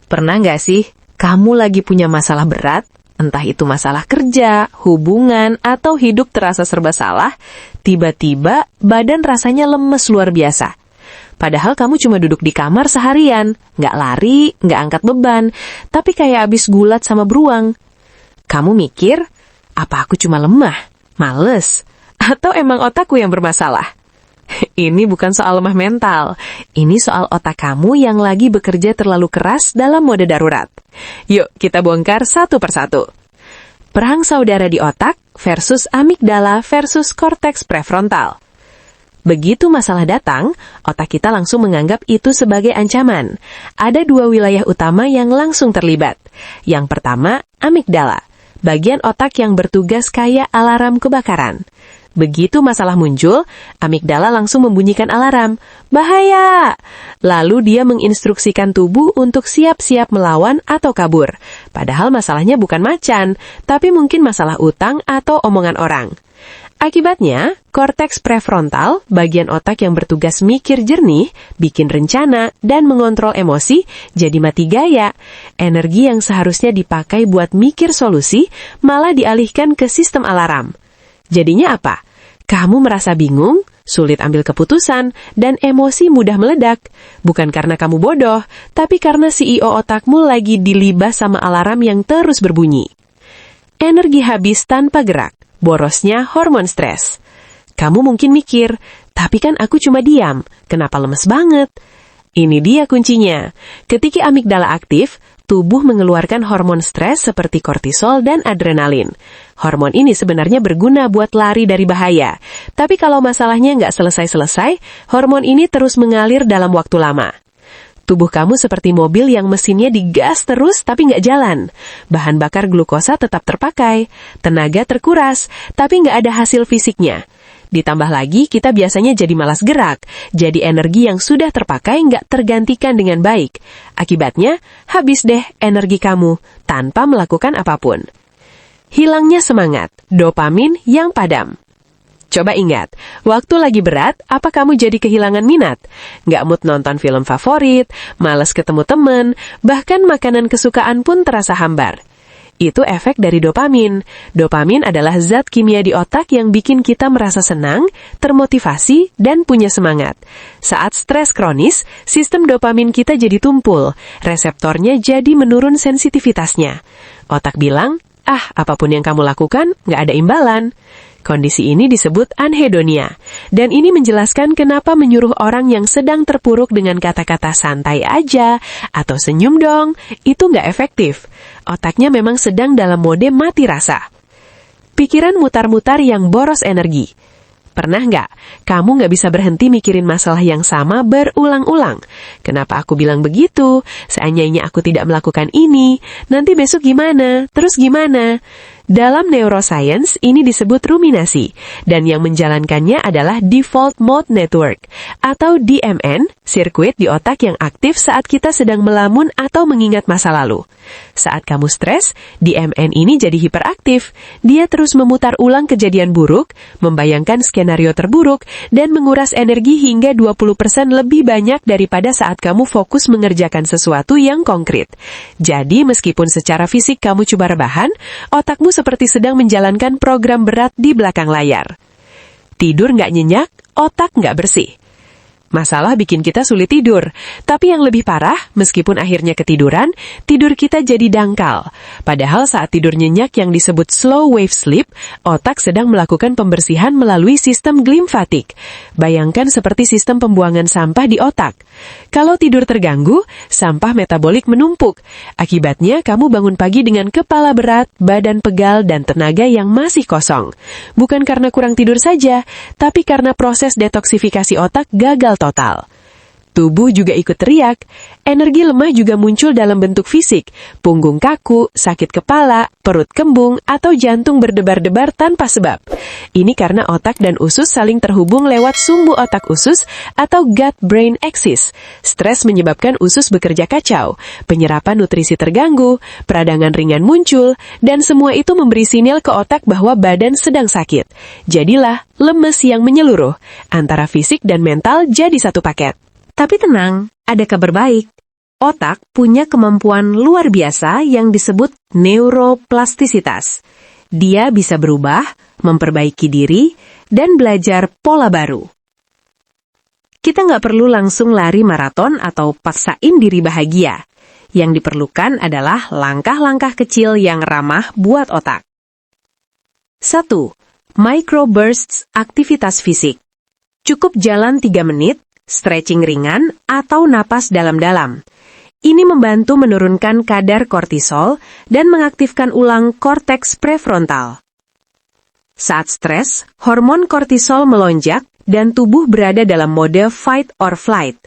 Pernah nggak sih, kamu lagi punya masalah berat, entah itu masalah kerja, hubungan, atau hidup terasa serba salah, tiba-tiba badan rasanya lemes luar biasa. Padahal kamu cuma duduk di kamar seharian, nggak lari, nggak angkat beban, tapi kayak abis gulat sama beruang. Kamu mikir, apa aku cuma lemah, males, atau emang otakku yang bermasalah? Ini bukan soal lemah mental, ini soal otak kamu yang lagi bekerja terlalu keras dalam mode darurat. Yuk, kita bongkar satu persatu. Perang saudara di otak versus amigdala versus korteks prefrontal. Begitu masalah datang, otak kita langsung menganggap itu sebagai ancaman. Ada dua wilayah utama yang langsung terlibat. Yang pertama, amigdala, bagian otak yang bertugas kayak alarm kebakaran. Begitu masalah muncul, amigdala langsung membunyikan alarm. Bahaya! Lalu dia menginstruksikan tubuh untuk siap-siap melawan atau kabur. Padahal masalahnya bukan macan, tapi mungkin masalah utang atau omongan orang. Akibatnya, korteks prefrontal, bagian otak yang bertugas mikir jernih, bikin rencana, dan mengontrol emosi, jadi mati gaya. Energi yang seharusnya dipakai buat mikir solusi, malah dialihkan ke sistem alarm. Jadinya apa? Kamu merasa bingung, sulit ambil keputusan, dan emosi mudah meledak. Bukan karena kamu bodoh, tapi karena CEO otakmu lagi dilibas sama alarm yang terus berbunyi. Energi habis tanpa gerak, borosnya hormon stres. Kamu mungkin mikir, tapi kan aku cuma diam, kenapa lemes banget? Ini dia kuncinya. Ketika amigdala aktif, tubuh mengeluarkan hormon stres seperti kortisol dan adrenalin. Hormon ini sebenarnya berguna buat lari dari bahaya. Tapi kalau masalahnya nggak selesai-selesai, hormon ini terus mengalir dalam waktu lama. Tubuh kamu seperti mobil yang mesinnya digas terus tapi nggak jalan. Bahan bakar glukosa tetap terpakai, tenaga terkuras, tapi nggak ada hasil fisiknya. Ditambah lagi, kita biasanya jadi malas gerak, jadi energi yang sudah terpakai nggak tergantikan dengan baik. Akibatnya, habis deh energi kamu, tanpa melakukan apapun. Hilangnya semangat, dopamin yang padam. Coba ingat, waktu lagi berat, apa kamu jadi kehilangan minat? Nggak mood nonton film favorit, malas ketemu temen, bahkan makanan kesukaan pun terasa hambar. Itu efek dari dopamin. Dopamin adalah zat kimia di otak yang bikin kita merasa senang, termotivasi, dan punya semangat. Saat stres kronis, sistem dopamin kita jadi tumpul, reseptornya jadi menurun sensitivitasnya. Otak bilang, apapun yang kamu lakukan, nggak ada imbalan. Kondisi ini disebut anhedonia, dan ini menjelaskan kenapa menyuruh orang yang sedang terpuruk dengan kata-kata santai aja, atau senyum dong, itu nggak efektif. Otaknya memang sedang dalam mode mati rasa. Pikiran mutar-mutar yang boros energi. Pernah nggak, kamu nggak bisa berhenti mikirin masalah yang sama berulang-ulang? Kenapa aku bilang begitu? Seandainya aku tidak melakukan ini, nanti besok gimana? Terus gimana? Dalam neuroscience, ini disebut ruminasi, dan yang menjalankannya adalah default mode network, atau DMN, sirkuit di otak yang aktif saat kita sedang melamun atau mengingat masa lalu. Saat kamu stres, DMN ini jadi hiperaktif. Dia terus memutar ulang kejadian buruk, membayangkan skenario terburuk, dan menguras energi hingga 20% lebih banyak daripada saat kamu fokus mengerjakan sesuatu yang konkret. Jadi, meskipun secara fisik kamu coba rebahan, otakmu seperti sedang menjalankan program berat di belakang layar. Tidur nggak nyenyak, otak nggak bersih. Masalah bikin kita sulit tidur, tapi yang lebih parah, meskipun akhirnya ketiduran, tidur kita jadi dangkal. Padahal saat tidur nyenyak yang disebut slow wave sleep, otak sedang melakukan pembersihan melalui sistem glimfatik. Bayangkan seperti sistem pembuangan sampah di otak. Kalau tidur terganggu, sampah metabolik menumpuk. Akibatnya, kamu bangun pagi dengan kepala berat, badan pegal, dan tenaga yang masih kosong. Bukan karena kurang tidur saja, tapi karena proses detoksifikasi otak gagal total. Tubuh juga ikut teriak. Energi lemah juga muncul dalam bentuk fisik. Punggung kaku, sakit kepala, perut kembung, atau jantung berdebar-debar tanpa sebab. Ini karena otak dan usus saling terhubung lewat sumbu otak usus atau gut-brain axis. Stres menyebabkan usus bekerja kacau, penyerapan nutrisi terganggu, peradangan ringan muncul, dan semua itu memberi sinyal ke otak bahwa badan sedang sakit. Jadilah lemes yang menyeluruh. Antara fisik dan mental jadi satu paket. Tapi tenang, ada kabar baik. Otak punya kemampuan luar biasa yang disebut neuroplastisitas. Dia bisa berubah, memperbaiki diri, dan belajar pola baru. Kita nggak perlu langsung lari maraton atau paksain diri bahagia. Yang diperlukan adalah langkah-langkah kecil yang ramah buat otak. 1. Microbursts aktivitas fisik. Cukup jalan 3 menit, stretching ringan, atau napas dalam-dalam. Ini membantu menurunkan kadar kortisol dan mengaktifkan ulang korteks prefrontal. Saat stres, hormon kortisol melonjak dan tubuh berada dalam mode fight or flight.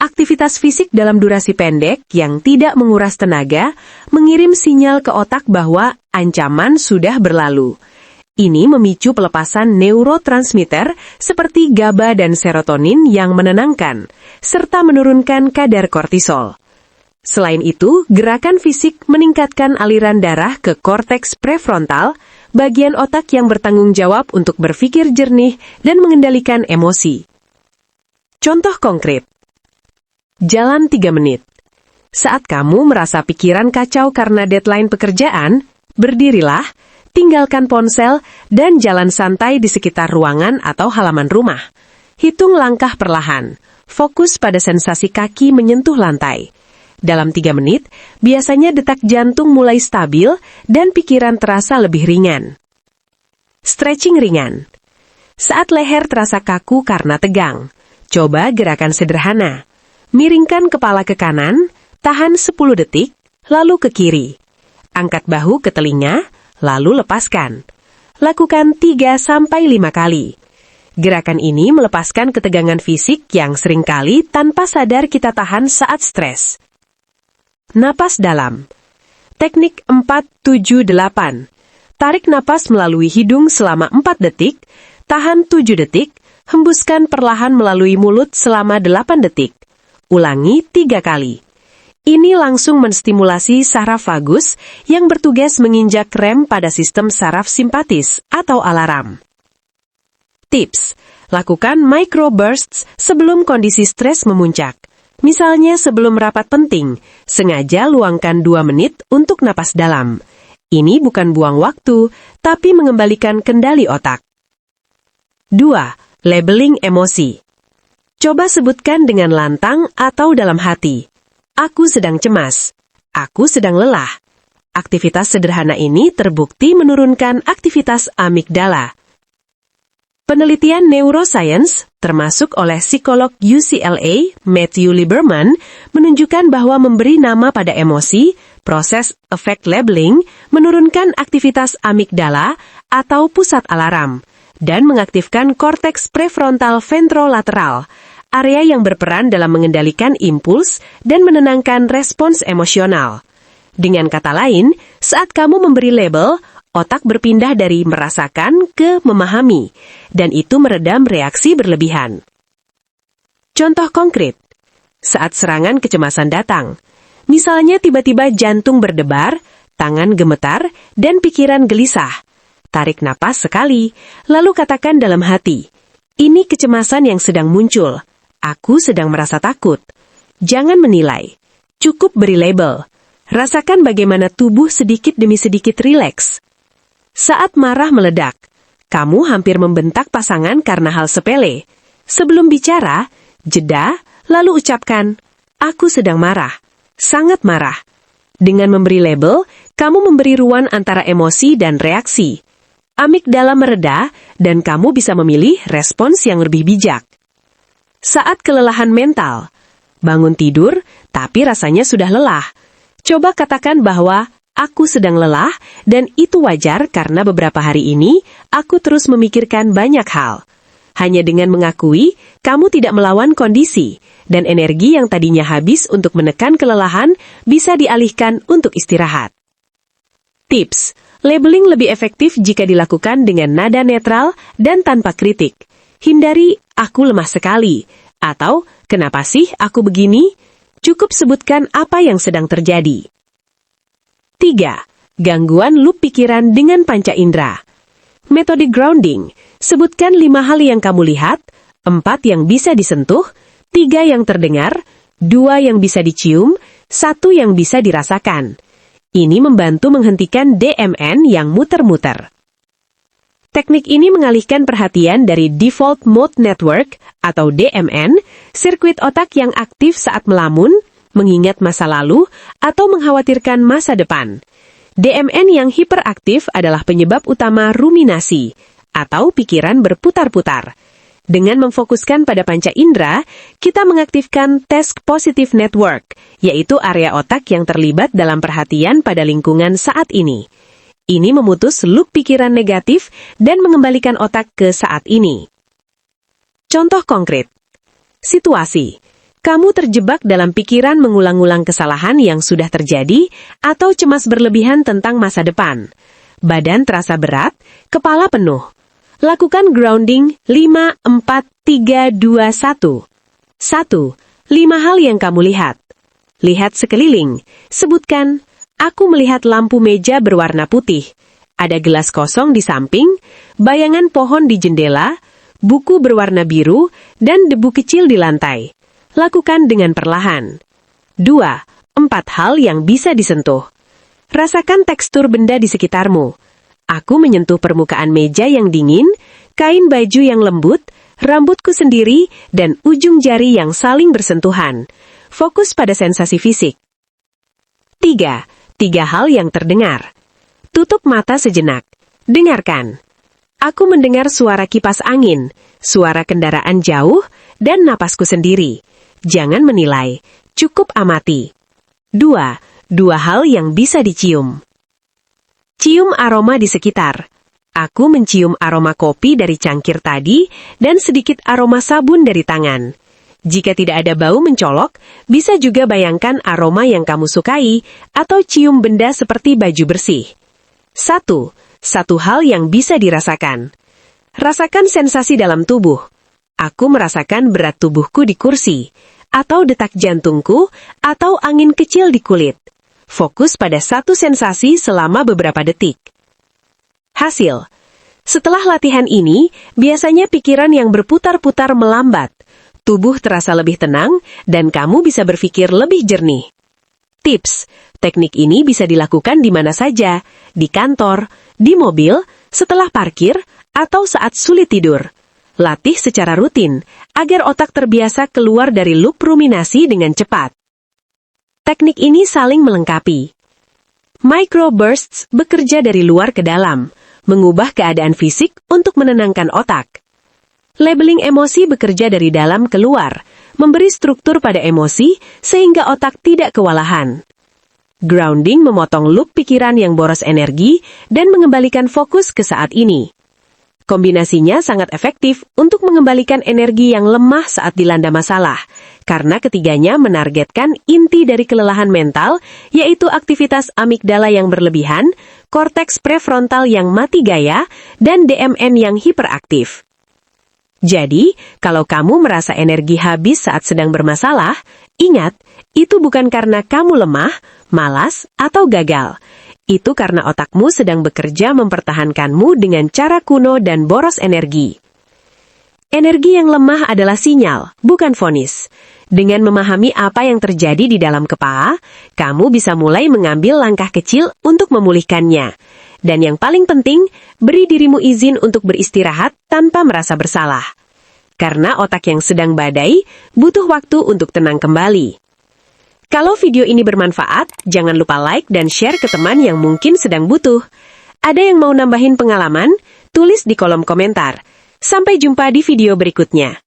Aktivitas fisik dalam durasi pendek yang tidak menguras tenaga mengirim sinyal ke otak bahwa ancaman sudah berlalu. Ini memicu pelepasan neurotransmitter seperti GABA dan serotonin yang menenangkan, serta menurunkan kadar kortisol. Selain itu, gerakan fisik meningkatkan aliran darah ke korteks prefrontal, bagian otak yang bertanggung jawab untuk berpikir jernih dan mengendalikan emosi. Contoh konkret. Jalan 3 menit. Saat kamu merasa pikiran kacau karena deadline pekerjaan, berdirilah, tinggalkan ponsel, dan jalan santai di sekitar ruangan atau halaman rumah. Hitung langkah perlahan, fokus pada sensasi kaki menyentuh lantai. Dalam 3 menit, biasanya detak jantung mulai stabil dan pikiran terasa lebih ringan. Stretching ringan. Saat leher terasa kaku karena tegang, coba gerakan sederhana. Miringkan kepala ke kanan, tahan 10 detik, lalu ke kiri. Angkat bahu ke telinga, lalu lepaskan. Lakukan 3-5 kali. Gerakan ini melepaskan ketegangan fisik yang seringkali tanpa sadar kita tahan saat stres. Napas dalam. Teknik 4-7-8. Tarik napas melalui hidung selama 4 detik, tahan 7 detik, hembuskan perlahan melalui mulut selama 8 detik. Ulangi 3 kali. Ini langsung menstimulasi saraf vagus yang bertugas menginjak rem pada sistem saraf simpatis atau alarm. Tips: lakukan microbursts sebelum kondisi stres memuncak. Misalnya sebelum rapat penting, sengaja luangkan 2 menit untuk napas dalam. Ini bukan buang waktu, tapi mengembalikan kendali otak. 2. Labeling emosi. Coba sebutkan dengan lantang atau dalam hati. Aku sedang cemas. Aku sedang lelah. Aktivitas sederhana ini terbukti menurunkan aktivitas amigdala. Penelitian neuroscience, termasuk oleh psikolog UCLA, Matthew Lieberman, menunjukkan bahwa memberi nama pada emosi, proses effect labeling, menurunkan aktivitas amigdala atau pusat alarm, dan mengaktifkan korteks prefrontal ventrolateral, area yang berperan dalam mengendalikan impuls dan menenangkan respons emosional. Dengan kata lain, saat kamu memberi label, otak berpindah dari merasakan ke memahami, dan itu meredam reaksi berlebihan. Contoh konkret, saat serangan kecemasan datang, misalnya tiba-tiba jantung berdebar, tangan gemetar, dan pikiran gelisah. Tarik napas sekali, lalu katakan dalam hati, ini kecemasan yang sedang muncul, aku sedang merasa takut. Jangan menilai, cukup beri label. Rasakan bagaimana tubuh sedikit demi sedikit rileks. Saat marah meledak, kamu hampir membentak pasangan karena hal sepele. Sebelum bicara, jeda, lalu ucapkan, aku sedang marah, sangat marah. Dengan memberi label, kamu memberi ruang antara emosi dan reaksi. Amigdala mereda, dan kamu bisa memilih respons yang lebih bijak. Saat kelelahan mental, bangun tidur, tapi rasanya sudah lelah. Coba katakan bahwa, aku sedang lelah, dan itu wajar karena beberapa hari ini, aku terus memikirkan banyak hal. Hanya dengan mengakui, kamu tidak melawan kondisi, dan energi yang tadinya habis untuk menekan kelelahan, bisa dialihkan untuk istirahat. Tips: labeling lebih efektif jika dilakukan dengan nada netral dan tanpa kritik. Hindari, aku lemah sekali, atau, kenapa sih aku begini? Cukup sebutkan apa yang sedang terjadi. 3. Gangguan loop pikiran dengan panca indera. Metode grounding. Sebutkan 5 hal yang kamu lihat, 4 yang bisa disentuh, 3 yang terdengar, 2 yang bisa dicium, 1 yang bisa dirasakan. Ini membantu menghentikan DMN yang muter-muter. Teknik ini mengalihkan perhatian dari Default Mode Network atau DMN, sirkuit otak yang aktif saat melamun, mengingat masa lalu, atau mengkhawatirkan masa depan. DMN yang hiperaktif adalah penyebab utama ruminasi, atau pikiran berputar-putar. Dengan memfokuskan pada panca indera, kita mengaktifkan Task Positive Network, yaitu area otak yang terlibat dalam perhatian pada lingkungan saat ini. Ini memutus loop pikiran negatif dan mengembalikan otak ke saat ini. Contoh konkret. Situasi. Kamu terjebak dalam pikiran mengulang-ulang kesalahan yang sudah terjadi atau cemas berlebihan tentang masa depan. Badan terasa berat, kepala penuh. Lakukan grounding 5, 4, 3, 2, 1. 1. 5 hal yang kamu lihat. Lihat sekeliling. Sebutkan, aku melihat lampu meja berwarna putih. Ada gelas kosong di samping, bayangan pohon di jendela, buku berwarna biru, dan debu kecil di lantai. Lakukan dengan perlahan. 2. 4 hal yang bisa disentuh. Rasakan tekstur benda di sekitarmu. Aku menyentuh permukaan meja yang dingin, kain baju yang lembut, rambutku sendiri, dan ujung jari yang saling bersentuhan. Fokus pada sensasi fisik. 3. 3 hal yang terdengar. Tutup mata sejenak. Dengarkan. Aku mendengar suara kipas angin, suara kendaraan jauh, dan napasku sendiri. Jangan menilai, cukup amati. 2. 2 hal yang bisa dicium. Cium aroma di sekitar. Aku mencium aroma kopi dari cangkir tadi dan sedikit aroma sabun dari tangan. Jika tidak ada bau mencolok, bisa juga bayangkan aroma yang kamu sukai atau cium benda seperti baju bersih. 1. 1 hal yang bisa dirasakan. Rasakan sensasi dalam tubuh. Aku merasakan berat tubuhku di kursi, atau detak jantungku, atau angin kecil di kulit. Fokus pada satu sensasi selama beberapa detik. Hasil. Setelah latihan ini, biasanya pikiran yang berputar-putar melambat. Tubuh terasa lebih tenang, dan kamu bisa berpikir lebih jernih. Tips. Teknik ini bisa dilakukan di mana saja, di kantor, di mobil, setelah parkir, atau saat sulit tidur. Latih secara rutin, agar otak terbiasa keluar dari loop ruminasi dengan cepat. Teknik ini saling melengkapi. Microbursts bekerja dari luar ke dalam, mengubah keadaan fisik untuk menenangkan otak. Labeling emosi bekerja dari dalam keluar, memberi struktur pada emosi sehingga otak tidak kewalahan. Grounding memotong loop pikiran yang boros energi dan mengembalikan fokus ke saat ini. Kombinasinya sangat efektif untuk mengembalikan energi yang lemah saat dilanda masalah, karena ketiganya menargetkan inti dari kelelahan mental, yaitu aktivitas amigdala yang berlebihan, korteks prefrontal yang mati gaya, dan DMN yang hiperaktif. Jadi, kalau kamu merasa energi habis saat sedang bermasalah, ingat, itu bukan karena kamu lemah, malas, atau gagal. Itu karena otakmu sedang bekerja mempertahankanmu dengan cara kuno dan boros energi. Energi yang lemah adalah sinyal, bukan vonis. Dengan memahami apa yang terjadi di dalam kepala, kamu bisa mulai mengambil langkah kecil untuk memulihkannya. Dan yang paling penting, beri dirimu izin untuk beristirahat tanpa merasa bersalah. Karena otak yang sedang badai, butuh waktu untuk tenang kembali. Kalau video ini bermanfaat, jangan lupa like dan share ke teman yang mungkin sedang butuh. Ada yang mau nambahin pengalaman? Tulis di kolom komentar. Sampai jumpa di video berikutnya.